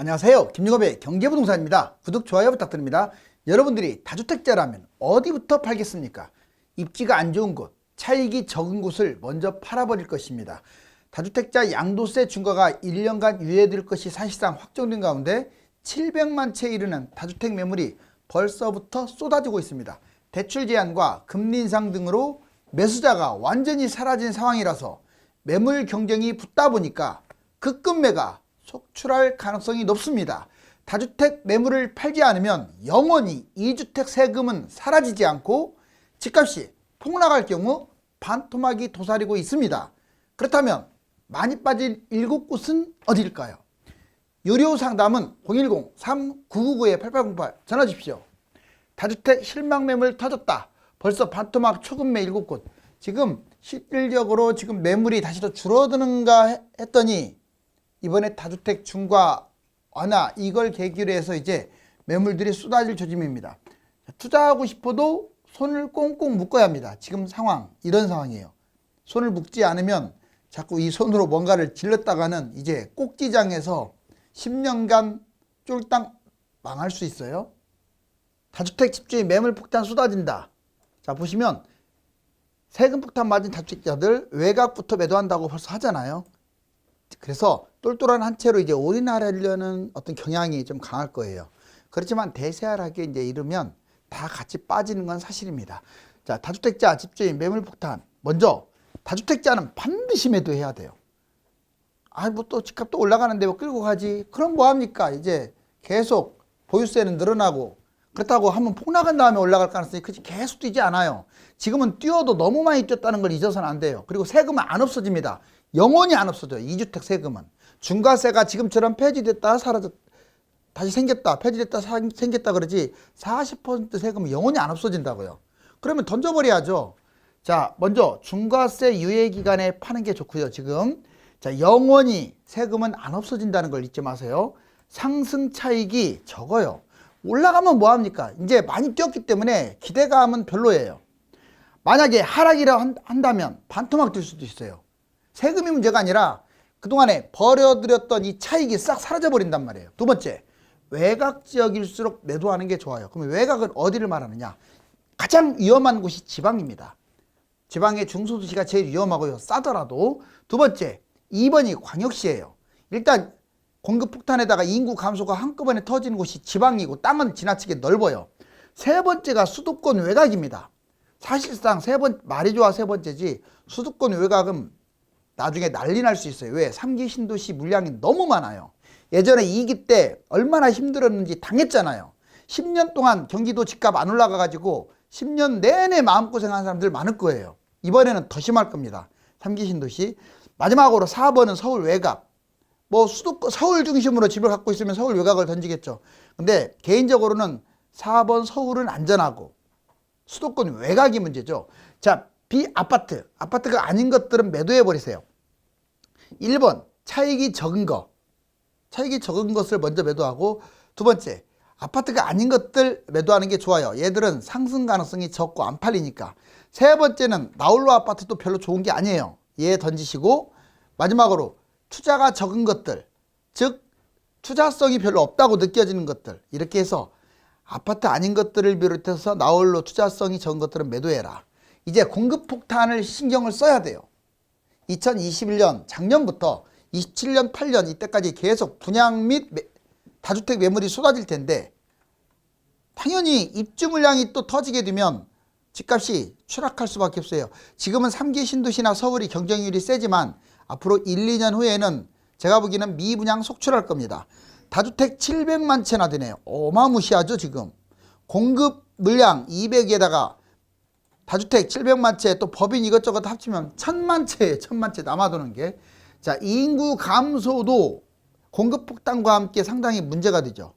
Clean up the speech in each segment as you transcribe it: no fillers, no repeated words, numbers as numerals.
안녕하세요. 김유겁의 경제부동산입니다. 구독, 좋아요 부탁드립니다. 여러분들이 다주택자라면 어디부터 팔겠습니까? 입지가 안 좋은 곳, 차익이 적은 곳을 먼저 팔아버릴 것입니다. 다주택자 양도세 중과가 1년간 유예될 것이 사실상 확정된 가운데 700만 채에 이르는 다주택 매물이 벌써부터 쏟아지고 있습니다. 대출 제한과 금리 인상 등으로 매수자가 완전히 사라진 상황이라서 매물 경쟁이 붙다 보니까 급매가 속출할 가능성이 높습니다. 다주택 매물을 팔지 않으면 영원히 2주택 세금은 사라지지 않고 집값이 폭락할 경우 반토막이 도사리고 있습니다. 그렇다면 많이 빠진 7곳은 어디일까요? 유료 상담은 010-3999-8808 전화 주십시오. 다주택 실망 매물 터졌다. 벌써 반토막 초급매 7곳. 지금 실질적으로 지금 매물이 다시 더 줄어드는가 했더니 이번에 다주택 중과 완화 이걸 계기로 해서 이제 매물들이 쏟아질 조짐입니다. 투자하고 싶어도 손을 꽁꽁 묶어야 합니다. 지금 상황 이런 상황이에요. 손을 묶지 않으면 자꾸 이 손으로 뭔가를 질렀다가는 이제 꼭지장에서 10년간 쫄딱 망할 수 있어요. 다주택 집주의 매물 폭탄 쏟아진다. 자, 보시면 세금 폭탄 맞은 다주택자들 외곽부터 매도한다고 벌써 하잖아요. 그래서 똘똘한 한 채로 이제 올인하려는 어떤 경향이 좀 강할 거예요. 그렇지만 대세하락에 이제 이르면 다 같이 빠지는 건 사실입니다. 자, 다주택자 집주인 매물 폭탄. 먼저 다주택자는 반드시 매도해야 돼요. 아, 뭐 또 집값도 올라가는데 뭐 끌고 가지. 그럼 뭐 합니까? 이제 계속 보유세는 늘어나고 그렇다고 한번 폭락한 다음에 올라갈 가능성이 계속 뛰지 않아요. 지금은 뛰어도 너무 많이 뛰었다는 걸 잊어서는 안 돼요. 그리고 세금은 안 없어집니다. 영원히 안 없어져요. 2주택 세금은. 중과세가 지금처럼 폐지됐다 사라졌다 다시 생겼다 폐지됐다 생겼다 그러지 40% 세금은 영원히 안 없어진다고요. 그러면 던져버려야죠. 자, 먼저 중과세 유예 기간에 파는 게 좋고요. 지금 자, 영원히 세금은 안 없어진다는 걸 잊지 마세요. 상승 차익이 적어요. 올라가면 뭐합니까? 이제 많이 뛰었기 때문에 기대감은 별로예요. 만약에 하락이라 한다면 반토막 될 수도 있어요. 세금이 문제가 아니라 그동안에 버려들였던 이 차익이 싹 사라져버린단 말이에요. 두 번째, 외곽 지역일수록 매도하는 게 좋아요. 그러면 외곽은 어디를 말하느냐? 가장 위험한 곳이 지방입니다. 지방의 중소도시가 제일 위험하고요. 싸더라도. 두 번째, 2번이 광역시예요. 일단 공급 폭탄에다가 인구 감소가 한꺼번에 터지는 곳이 지방이고 땅은 지나치게 넓어요. 세 번째가 수도권 외곽입니다. 사실상 말이 좋아 세 번째지 수도권 외곽은 나중에 난리 날 수 있어요. 왜? 3기 신도시 물량이 너무 많아요. 예전에 2기 때 얼마나 힘들었는지 당했잖아요. 10년 동안 경기도 집값 안 올라가가지고 10년 내내 마음고생한 사람들 많을 거예요. 이번에는 더 심할 겁니다. 3기 신도시. 마지막으로 4번은 서울 외곽. 뭐 서울 중심으로 집을 갖고 있으면 서울 외곽을 던지겠죠. 근데 개인적으로는 4번 서울은 안전하고 수도권 외곽이 문제죠. 자, 아파트가 아닌 것들은 매도해버리세요. 1번, 차익이 적은 것을 먼저 매도하고, 두 번째, 아파트가 아닌 것들 매도하는 게 좋아요. 얘들은 상승 가능성이 적고 안 팔리니까. 세 번째는 나홀로 아파트도 별로 좋은 게 아니에요. 얘 던지시고, 마지막으로 투자가 적은 것들, 즉 투자성이 별로 없다고 느껴지는 것들, 이렇게 해서 아파트 아닌 것들을 비롯해서 나홀로 투자성이 적은 것들은 매도해라. 이제 공급 폭탄을 신경을 써야 돼요. 2021년 작년부터 27년 8년 이때까지 계속 분양 및 다주택 매물이 쏟아질 텐데 당연히 입주 물량이 또 터지게 되면 집값이 추락할 수밖에 없어요. 지금은 3기 신도시나 서울이 경쟁률이 세지만 앞으로 1, 2년 후에는 제가 보기에는 미분양 속출할 겁니다. 다주택 700만 채나 되네요. 어마무시하죠 지금. 공급 물량 200에다가 다주택 700만 채 또 법인 이것저것 합치면 1000만 채 남아도는 게. 자, 인구 감소도 공급 폭탄과 함께 상당히 문제가 되죠.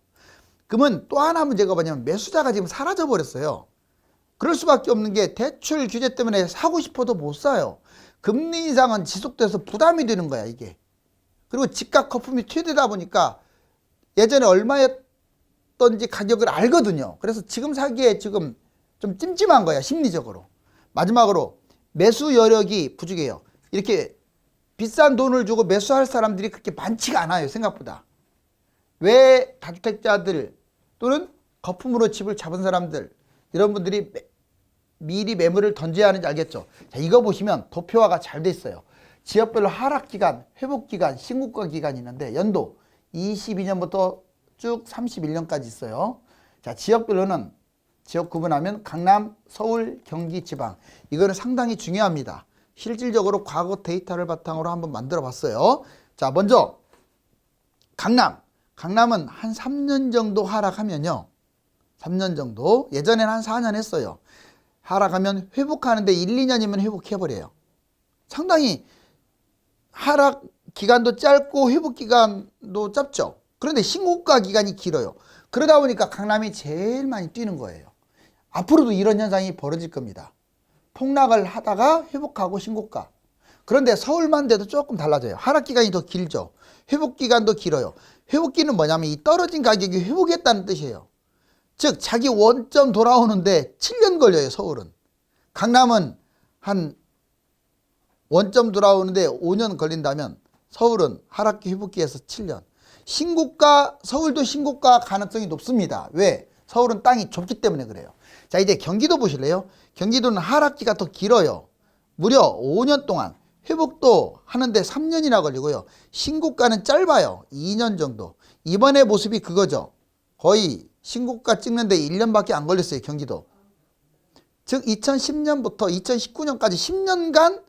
그러면 또 하나 문제가 뭐냐면 매수자가 지금 사라져 버렸어요. 그럴 수밖에 없는 게 대출 규제 때문에 사고 싶어도 못 사요. 금리 인상은 지속돼서 부담이 되는 거야 이게. 그리고 집값 거품이 튀어되다 보니까 예전에 얼마였던지 가격을 알거든요. 그래서 지금 사기에 지금 좀 찜찜한 거야 심리적으로. 마지막으로 매수 여력이 부족해요. 이렇게 비싼 돈을 주고 매수할 사람들이 그렇게 많지가 않아요 생각보다. 왜 다주택자들 또는 거품으로 집을 잡은 사람들 이런 분들이 미리 매물을 던져야 하는지 알겠죠? 자, 이거 보시면 도표화가 잘 돼 있어요. 지역별로 하락기간, 회복기간, 신고가 기간이 있는데 연도 22년부터 쭉 31년까지 있어요. 자, 지역별로는 지역 구분하면 강남, 서울, 경기, 지방. 이거는 상당히 중요합니다. 실질적으로 과거 데이터를 바탕으로 한번 만들어 봤어요. 자, 먼저 강남. 강남은 한 3년 정도 하락하면요. 3년 정도. 예전에는 한 4년 했어요. 하락하면 회복하는데 1, 2년이면 회복해버려요. 상당히 하락 기간도 짧고 회복 기간도 짧죠. 그런데 신고가 기간이 길어요. 그러다 보니까 강남이 제일 많이 뛰는 거예요. 앞으로도 이런 현상이 벌어질 겁니다. 폭락을 하다가 회복하고 신고가. 그런데 서울만 돼도 조금 달라져요. 하락 기간이 더 길죠. 회복 기간도 길어요. 회복기는 뭐냐면 이 떨어진 가격이 회복했다는 뜻이에요. 즉 자기 원점 돌아오는데 7년 걸려요. 서울은. 강남은 한 원점 돌아오는데 5년 걸린다면 서울은 하락기 회복기에서 7년. 신고가, 서울도 신고가 가능성이 높습니다. 왜? 서울은 땅이 좁기 때문에 그래요. 자, 이제 경기도 보실래요? 경기도는 하락기가 더 길어요. 무려 5년 동안. 회복도 하는데 3년이나 걸리고요. 신고가는 짧아요. 2년 정도. 이번에 모습이 그거죠. 거의 신고가 찍는데 1년밖에 안 걸렸어요. 경기도. 즉 2010년부터 2019년까지 10년간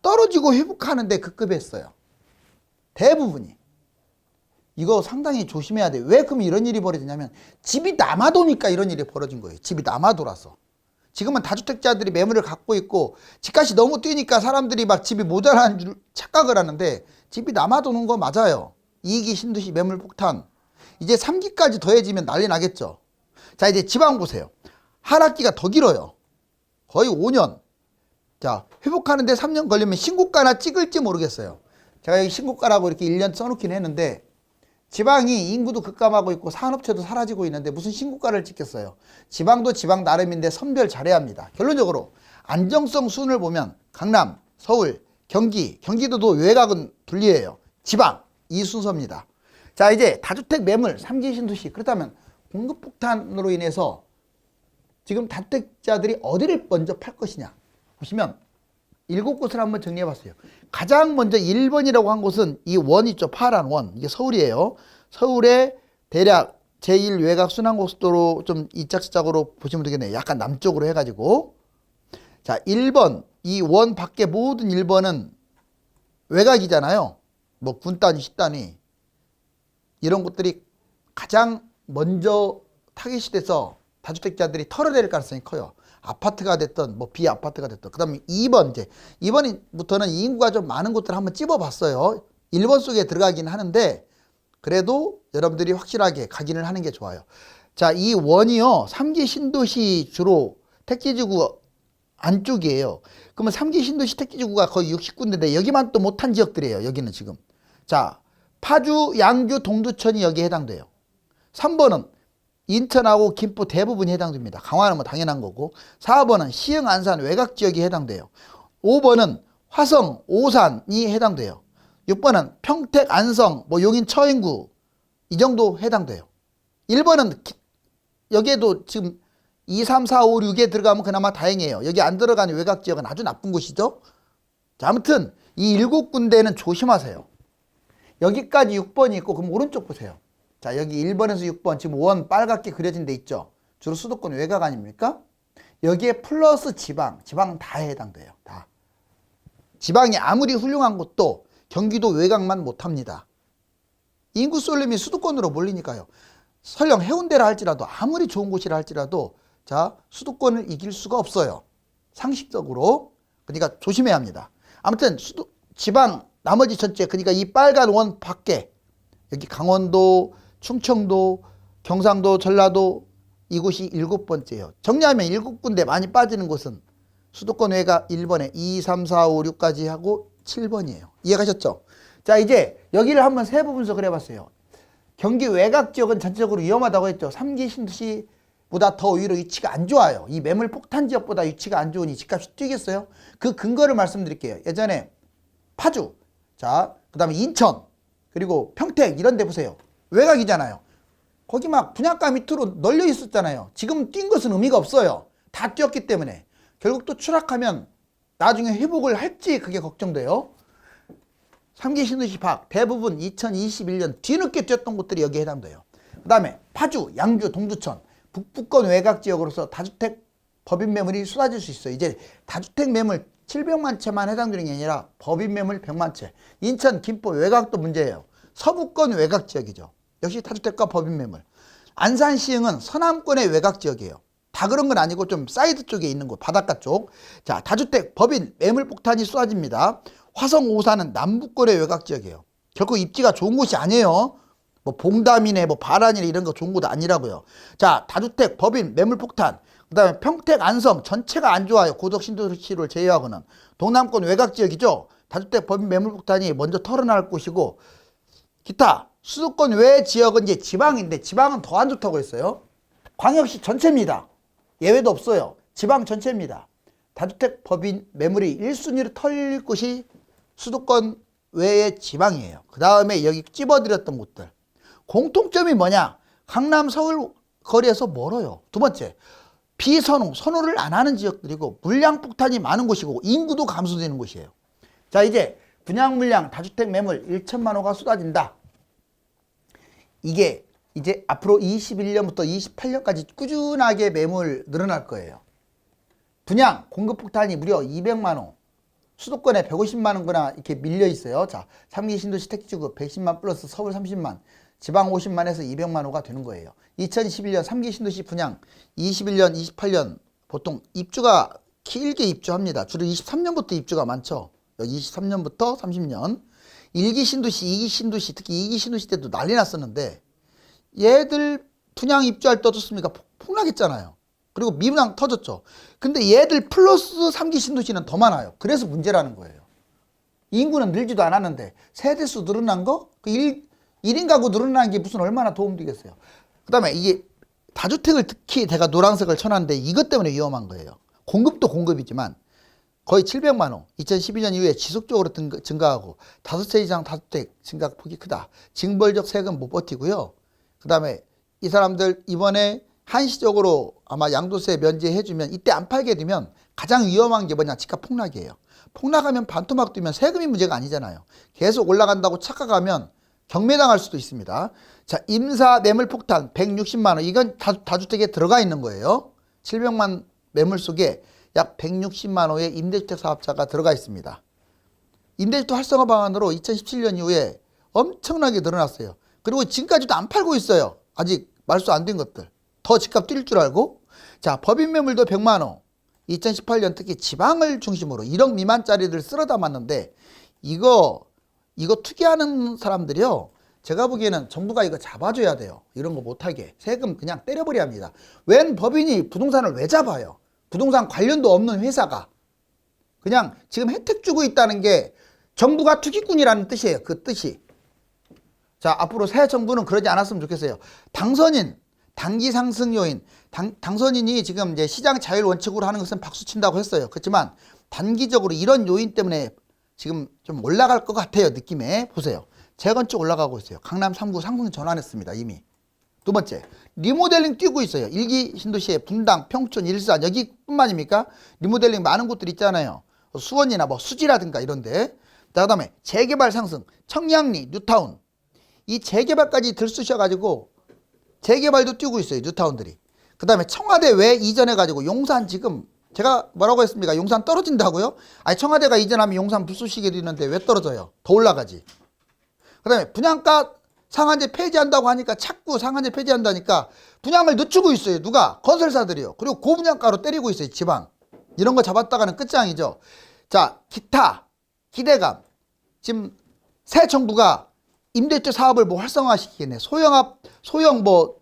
떨어지고 회복하는데 급급했어요. 대부분이. 이거 상당히 조심해야 돼요. 왜 그럼 이런 일이 벌어지냐면 집이 남아도니까 이런 일이 벌어진 거예요. 집이 남아돌아서. 지금은 다주택자들이 매물을 갖고 있고 집값이 너무 뛰니까 사람들이 막 집이 모자란 줄 착각을 하는데 집이 남아도는 거 맞아요. 이익이 신듯이 매물 폭탄. 이제 3기까지 더해지면 난리 나겠죠. 자, 이제 지방 보세요. 하락기가 더 길어요. 거의 5년. 자, 회복하는데 3년 걸리면 신고가나 찍을지 모르겠어요. 제가 여기 신고가라고 이렇게 1년 써놓긴 했는데 지방이 인구도 급감하고 있고 산업체도 사라지고 있는데 무슨 신고가를 찍겠어요. 지방도 지방 나름인데 선별 잘해야 합니다. 결론적으로 안정성 순을 보면 강남, 서울, 경기도도 외곽은 불리해요. 지방 이 순서입니다. 자, 이제 다주택 매물 3기 신도시. 그렇다면 공급폭탄으로 인해서 지금 다주택자들이 어디를 먼저 팔 것이냐 보시면 7곳을 한번 정리해 봤어요. 가장 먼저 1번이라고 한 곳은 이 원 있죠. 파란 원. 이게 서울이에요. 서울의 대략 제1 외곽 순환고속도로 좀 이짝지짝으로 보시면 되겠네요. 약간 남쪽으로 해가지고. 자, 1번. 이 원 밖에 모든 1번은 외곽이잖아요. 뭐 군단위, 10단위. 이런 곳들이 가장 먼저 타깃이 돼서 다주택자들이 털어낼 가능성이 커요. 아파트가 됐든 뭐 비아파트가 됐든. 그 다음에 2번 이제 2번부터는 인구가 좀 많은 곳들을 한번 찝어봤어요. 1번 속에 들어가긴 하는데 그래도 여러분들이 확실하게 각인을 하는 게 좋아요. 자, 이 원이요 3기 신도시 주로 택지지구 안쪽이에요. 그러면 3기 신도시 택지지구가 거의 60군데인데 여기만 또 못한 지역들이에요. 여기는 지금. 자, 파주, 양주, 동두천이 여기에 해당돼요. 3번은 인천하고 김포 대부분이 해당됩니다. 강화는 뭐 당연한 거고. 4번은 시흥, 안산 외곽 지역이 해당돼요. 5번은 화성, 오산이 해당돼요. 6번은 평택, 안성, 뭐 용인, 처인구 이 정도 해당돼요. 1번은 여기에도 지금 2, 3, 4, 5, 6에 들어가면 그나마 다행이에요. 여기 안 들어가는 외곽 지역은 아주 나쁜 곳이죠. 자, 아무튼 이 7군데는 조심하세요. 여기까지 6번이 있고 그럼 오른쪽 보세요. 자, 여기 1번에서 6번 지금 원 빨갛게 그려진 데 있죠. 주로 수도권 외곽 아닙니까? 여기에 플러스 지방은 다 해당돼요. 다. 지방이 아무리 훌륭한 곳도 경기도 외곽만 못합니다. 인구 쏠림이 수도권으로 몰리니까요. 설령 해운대라 할지라도 아무리 좋은 곳이라 할지라도 자, 수도권을 이길 수가 없어요. 상식적으로. 그러니까 조심해야 합니다. 아무튼 지방 나머지 전체 그러니까 이 빨간 원 밖에 여기 강원도, 충청도, 경상도, 전라도 이곳이 7번째예요. 정리하면 7군데 많이 빠지는 곳은 수도권 외곽 1번에 2, 3, 4, 5, 6까지 하고 7번이에요. 이해가셨죠? 자, 이제 여기를 한번 세부 분석을 해봤어요. 경기 외곽 지역은 전체적으로 위험하다고 했죠. 3기 신도시보다 더 오히려 위치가 안 좋아요. 이 매물 폭탄 지역보다 위치가 안 좋으니 집값이 뛰겠어요? 그 근거를 말씀드릴게요. 예전에 파주, 자, 그 다음에 인천, 그리고 평택 이런 데 보세요. 외곽이잖아요. 거기 막 분양가 밑으로 널려 있었잖아요. 지금 뛴 것은 의미가 없어요. 다 뛰었기 때문에. 결국 또 추락하면 나중에 회복을 할지 그게 걱정돼요. 3기 신도시 파악 대부분 2021년 뒤늦게 뛰었던 곳들이 여기에 해당돼요. 그 다음에 파주, 양주, 동두천, 북부권 외곽 지역으로서 다주택 법인 매물이 쏟아질 수 있어요. 이제 다주택 매물 700만 채만 해당되는 게 아니라 법인 매물 100만 채. 인천, 김포 외곽도 문제예요. 서부권 외곽 지역이죠. 역시 다주택과 법인 매물. 안산 시흥은 서남권의 외곽 지역이에요. 다 그런 건 아니고 좀 사이드 쪽에 있는 곳, 바닷가 쪽. 자, 다주택 법인 매물 폭탄이 쏟아집니다. 화성, 오산은 남부권의 외곽 지역이에요. 결코 입지가 좋은 곳이 아니에요. 뭐 봉담이네, 뭐 바란이네 이런 거 좋은 곳 아니라고요. 자, 다주택 법인 매물 폭탄. 그 다음에 평택, 안성 전체가 안 좋아요. 고덕 신도시를 제외하고는. 동남권 외곽 지역이죠. 다주택 법인 매물 폭탄이 먼저 털어날 곳이고, 기타 수도권 외 지역은 이제 지방인데 지방은 더 안 좋다고 했어요. 광역시 전체입니다. 예외도 없어요. 지방 전체입니다. 다주택 법인 매물이 1순위로 털릴 곳이 수도권 외의 지방이에요. 그 다음에 여기 찝어드렸던 곳들. 공통점이 뭐냐? 강남, 서울 거리에서 멀어요. 두 번째, 비선호, 선호를 안 하는 지역들이고 물량 폭탄이 많은 곳이고 인구도 감소되는 곳이에요. 자, 이제 분양 물량 다주택 매물 1천만 호가 쏟아진다. 이게 이제 앞으로 21년부터 28년까지 꾸준하게 매물 늘어날 거예요. 분양 공급 폭탄이 무려 200만 호. 수도권에 150만 원거나 이렇게 밀려 있어요. 자, 3기 신도시 택지구 110만 플러스 서울 30만, 지방 50만에서 200만 호가 되는 거예요. 2021년 3기 신도시 분양, 21년, 28년 보통 입주가 길게 입주합니다. 주로 23년부터 입주가 많죠. 여기 23년부터 30년. 1기 신도시, 2기 신도시, 특히 2기 신도시 때도 난리 났었는데 얘들 분양 입주할 때 어떻습니까? 폭락했잖아요. 그리고 미분양 터졌죠. 근데 얘들 플러스 3기 신도시는 더 많아요. 그래서 문제라는 거예요. 인구는 늘지도 않았는데 세대수 늘어난 거? 그 1인 가구 늘어난 게 무슨 얼마나 도움되겠어요. 그 다음에 이게 다주택을 특히 제가 노란색을 쳐놨는데 이것 때문에 위험한 거예요. 공급도 공급이지만 거의 700만 호. 2012년 이후에 지속적으로 증가하고 5채 이상 다주택 증가폭이 크다. 징벌적 세금 못 버티고요. 그 다음에 이 사람들 이번에 한시적으로 아마 양도세 면제해주면 이때 안 팔게 되면 가장 위험한 게 뭐냐? 집값 폭락이에요. 폭락하면 반토막 뛰면 세금이 문제가 아니잖아요. 계속 올라간다고 착각하면 경매당할 수도 있습니다. 자, 임사 매물 폭탄 160만 원. 이건 다주택에 들어가 있는 거예요. 700만 매물 속에 약 160만 호의 임대주택 사업자가 들어가 있습니다. 임대주택 활성화 방안으로 2017년 이후에 엄청나게 늘어났어요. 그리고 지금까지도 안 팔고 있어요. 아직 말소 안 된 것들. 더 집값 뛸 줄 알고. 자, 법인 매물도 100만 호. 2018년 특히 지방을 중심으로 1억 미만짜리를 쓸어 담았는데 이거 투기하는 사람들이요. 제가 보기에는 정부가 이거 잡아줘야 돼요. 이런 거 못하게. 세금 그냥 때려버려야 합니다. 웬 법인이 부동산을 왜 잡아요? 부동산 관련도 없는 회사가. 그냥 지금 혜택 주고 있다는 게 정부가 투기꾼이라는 뜻이에요. 그 뜻이. 자, 앞으로 새 정부는 그러지 않았으면 좋겠어요. 당선인, 단기 상승 요인, 당선인이 지금 이제 시장 자율 원칙으로 하는 것은 박수 친다고 했어요. 그렇지만 단기적으로 이런 요인 때문에 지금 좀 올라갈 것 같아요. 느낌에. 보세요. 재건축 올라가고 있어요. 강남 3구 상승 전환했습니다. 이미. 두 번째, 리모델링 뛰고 있어요. 1기 신도시의 분당, 평촌, 일산 여기뿐만입니까? 리모델링 많은 곳들 있잖아요. 수원이나 뭐 수지라든가 이런데. 자, 그다음에 재개발 상승, 청량리, 뉴타운. 이 재개발까지 들쑤셔가지고 재개발도 뛰고 있어요. 뉴타운들이. 그 다음에 청와대 외 이전해가지고 용산 지금 제가 뭐라고 했습니까? 용산 떨어진다고요? 아니 청와대가 이전하면 용산 불쏘시개 되는데 왜 떨어져요? 더 올라가지. 그 다음에 분양가 상한제 폐지한다고 하니까 자꾸 상한제 폐지한다니까 분양을 늦추고 있어요. 누가? 건설사들이요. 그리고 고분양가로 때리고 있어요. 지방. 이런 거 잡았다가는 끝장이죠. 자, 기타, 기대감. 지금 새 정부가 임대주 사업을 뭐 활성화시키겠네. 소형 뭐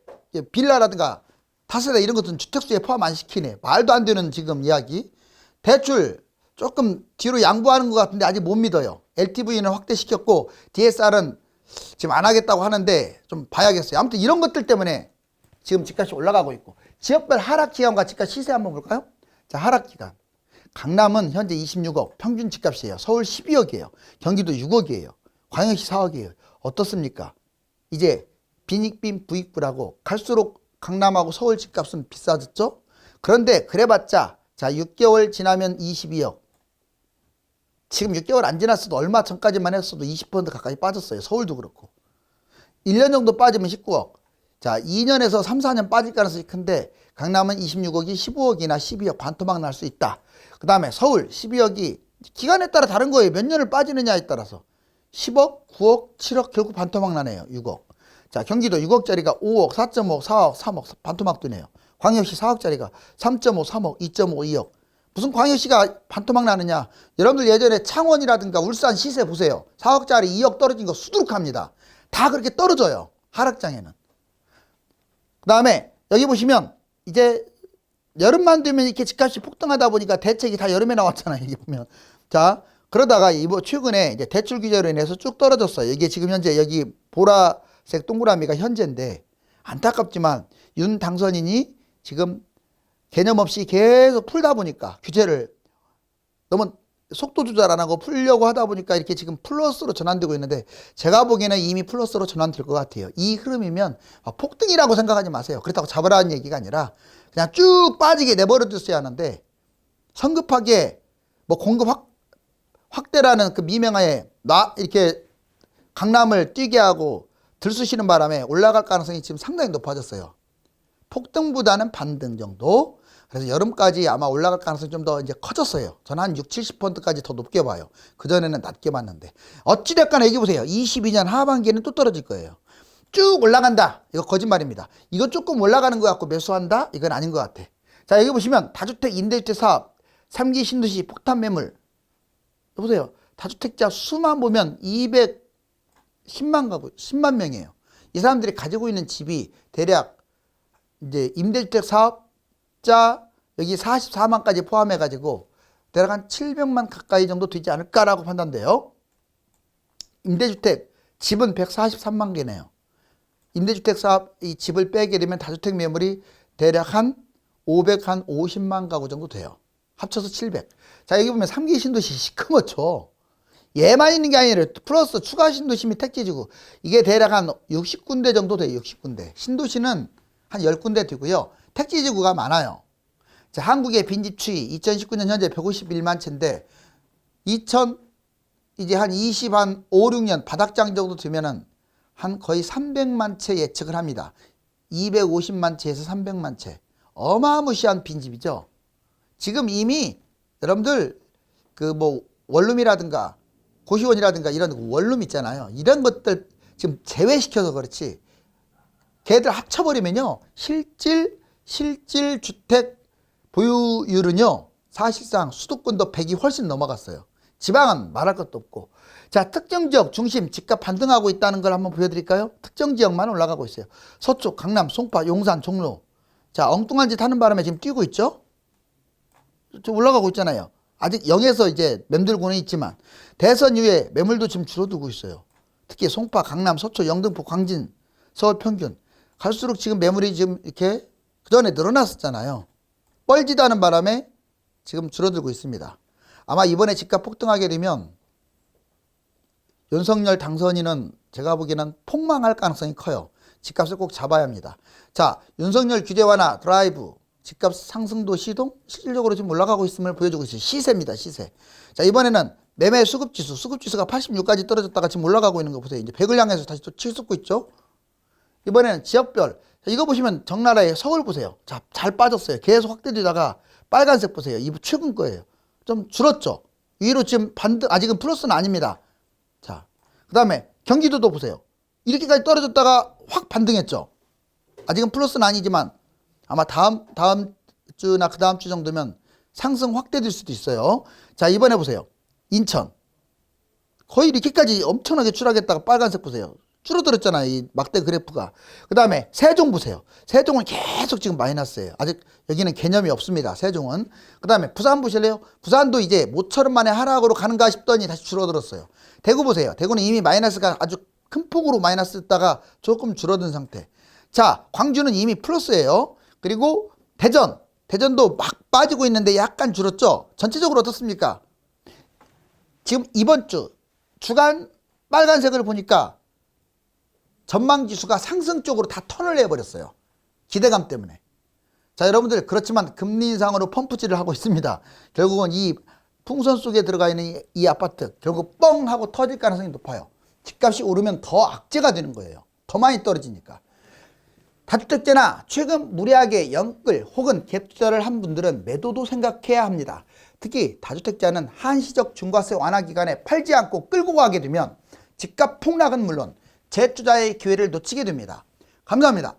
빌라라든가 다세대 이런 것들은 주택수에 포함 안 시키네. 말도 안 되는 지금 이야기. 대출 조금 뒤로 양보하는 것 같은데 아직 못 믿어요. LTV는 확대시켰고 DSR은 지금 안 하겠다고 하는데 좀 봐야겠어요. 아무튼 이런 것들 때문에 지금 집값이 올라가고 있고 지역별 하락기간과 집값 시세 한번 볼까요? 자, 하락기간. 강남은 현재 26억 평균 집값이에요. 서울 12억이에요. 경기도 6억이에요. 광역시 4억이에요. 어떻습니까? 이제 빈익빈 부익부라고 갈수록 강남하고 서울 집값은 비싸졌죠. 그런데 그래봤자 자 6개월 지나면 22억. 지금 6개월 안 지났어도 얼마 전까지만 했어도 20% 가까이 빠졌어요. 서울도 그렇고. 1년 정도 빠지면 19억. 자 2년에서 3, 4년 빠질 가능성이 큰데 강남은 26억이 15억이나 12억 반토막 날 수 있다. 그 다음에 서울 12억이 기간에 따라 다른 거예요. 몇 년을 빠지느냐에 따라서 10억, 9억, 7억 결국 반토막 나네요. 6억. 자 경기도 6억짜리가 5억, 4.5억, 4억, 3억 반토막 되네요. 광역시 4억짜리가 3.5, 3억, 2.5, 2억. 무슨 광역시가 반토막 나느냐. 여러분들 예전에 창원이라든가 울산 시세 보세요. 4억짜리 2억 떨어진 거 수두룩합니다. 다 그렇게 떨어져요. 하락장에는. 그 다음에 여기 보시면 이제 여름만 되면 이렇게 집값이 폭등하다 보니까 대책이 다 여름에 나왔잖아요. 여기 보면. 자, 그러다가 이번 최근에 이제 대출 규제로 인해서 쭉 떨어졌어요. 이게 지금 현재 여기 보라색 동그라미가 현재인데 안타깝지만 윤 당선인이 지금 개념 없이 계속 풀다 보니까 규제를 너무 속도 조절 안 하고 풀려고 하다 보니까 이렇게 지금 플러스로 전환되고 있는데 제가 보기에는 이미 플러스로 전환될 것 같아요. 이 흐름이면 폭등이라고 생각하지 마세요. 그렇다고 잡으라는 얘기가 아니라 그냥 쭉 빠지게 내버려 뒀어야 하는데 성급하게 뭐 공급 확대라는 그 미명하에 이렇게 강남을 뛰게 하고 들쑤시는 바람에 올라갈 가능성이 지금 상당히 높아졌어요. 폭등보다는 반등 정도. 그래서 여름까지 아마 올라갈 가능성이 좀 더 이제 커졌어요. 저는 한 6, 70%까지 더 높게 봐요. 그전에는 낮게 봤는데. 어찌됐건 여기 보세요. 22년 하반기에는 또 떨어질 거예요. 쭉 올라간다. 이거 거짓말입니다. 이거 조금 올라가는 것 같고 매수한다? 이건 아닌 것 같아. 자, 여기 보시면 다주택, 임대주택 사업, 3기 신도시 폭탄 매물. 보세요. 다주택자 수만 보면 210만 가구, 10만 명이에요. 이 사람들이 가지고 있는 집이 대략 이제 임대주택 사업자 여기 44만까지 포함해가지고 대략 한 700만 가까이 정도 되지 않을까라고 판단돼요. 임대주택 집은 143만 개네요. 임대주택 사업 이 집을 빼게 되면 다주택 매물이 대략 한 550만 가구 정도 돼요. 합쳐서 700. 자 여기 보면 3기 신도시 시커멓죠. 얘만 있는 게 아니라 플러스 추가 신도시 및 택지지구 이게 대략 한 60군데 정도 돼요. 60군데. 신도시는 한 10군데 되고요. 택지지구가 많아요. 자, 한국의 빈집 추이 2019년 현재 151만 채인데 이제 한 5, 6년 바닥장 정도 되면은 한 거의 300만 채 예측을 합니다. 250만 채에서 300만 채. 어마무시한 빈집이죠. 지금 이미 여러분들 그 뭐 원룸이라든가 고시원이라든가 이런 원룸 있잖아요. 이런 것들 지금 제외시켜서 그렇지. 걔들 합쳐버리면요. 실질 주택 보유율은요. 사실상 수도권도 100이 훨씬 넘어갔어요. 지방은 말할 것도 없고. 자, 특정 지역 중심 집값 반등하고 있다는 걸 한번 보여드릴까요? 특정 지역만 올라가고 있어요. 서초, 강남, 송파, 용산, 종로. 자, 엉뚱한 짓 하는 바람에 지금 뛰고 있죠? 좀 올라가고 있잖아요. 아직 0에서 이제 맴돌고는 있지만 대선 이후에 매물도 지금 줄어들고 있어요. 특히 송파, 강남, 서초, 영등포, 광진, 서울 평균. 갈수록 지금 매물이 지금 이렇게 그전에 늘어났었잖아요. 뻘짓 하는 바람에 지금 줄어들고 있습니다. 아마 이번에 집값 폭등하게 되면 윤석열 당선인은 제가 보기에는 폭망할 가능성이 커요. 집값을 꼭 잡아야 합니다. 자, 윤석열 규제 완화 드라이브 집값 상승도 시동 실질적으로 지금 올라가고 있음을 보여주고 있어요. 시세입니다. 시세. 자, 이번에는 매매 수급지수 수급지수가 86까지 떨어졌다가 지금 올라가고 있는 거 보세요. 이제 100을 향해서 다시 또 치솟고 있죠. 이번에는 지역별. 자, 이거 보시면 적나라의 서울 보세요. 자, 잘 빠졌어요. 계속 확대되다가 빨간색 보세요. 이거 최근 거예요. 좀 줄었죠. 위로 지금 반등 아직은 플러스는 아닙니다. 자, 그 다음에 경기도도 보세요. 이렇게까지 떨어졌다가 확 반등했죠. 아직은 플러스는 아니지만 아마 다음 주나 그 다음 주 정도면 상승 확대될 수도 있어요. 자, 이번에 보세요. 인천. 거의 이렇게까지 엄청나게 추락했다가 빨간색 보세요. 줄어들었잖아요. 이 막대 그래프가. 그 다음에 세종 보세요. 세종은 계속 지금 마이너스예요. 아직 여기는 개념이 없습니다. 세종은. 그 다음에 부산 보실래요? 부산도 이제 모처럼 만에 하락으로 가는가 싶더니 다시 줄어들었어요. 대구 보세요. 대구는 이미 마이너스가 아주 큰 폭으로 마이너스였다가 조금 줄어든 상태. 자, 광주는 이미 플러스예요. 그리고 대전도 막 빠지고 있는데 약간 줄었죠. 전체적으로 어떻습니까? 지금 이번 주 주간 빨간색을 보니까 전망지수가 상승 쪽으로 다 턴을 해버렸어요. 기대감 때문에. 자, 여러분들, 그렇지만 금리 인상으로 펌프질을 하고 있습니다. 결국은 이 풍선 속에 들어가 있는 이 아파트 결국 뻥 하고 터질 가능성이 높아요. 집값이 오르면 더 악재가 되는 거예요. 더 많이 떨어지니까. 다주택자나 최근 무리하게 연끌 혹은 갭 투자를 한 분들은 매도도 생각해야 합니다. 특히 다주택자는 한시적 중과세 완화 기간에 팔지 않고 끌고 가게 되면 집값 폭락은 물론 재투자의 기회를 놓치게 됩니다. 감사합니다.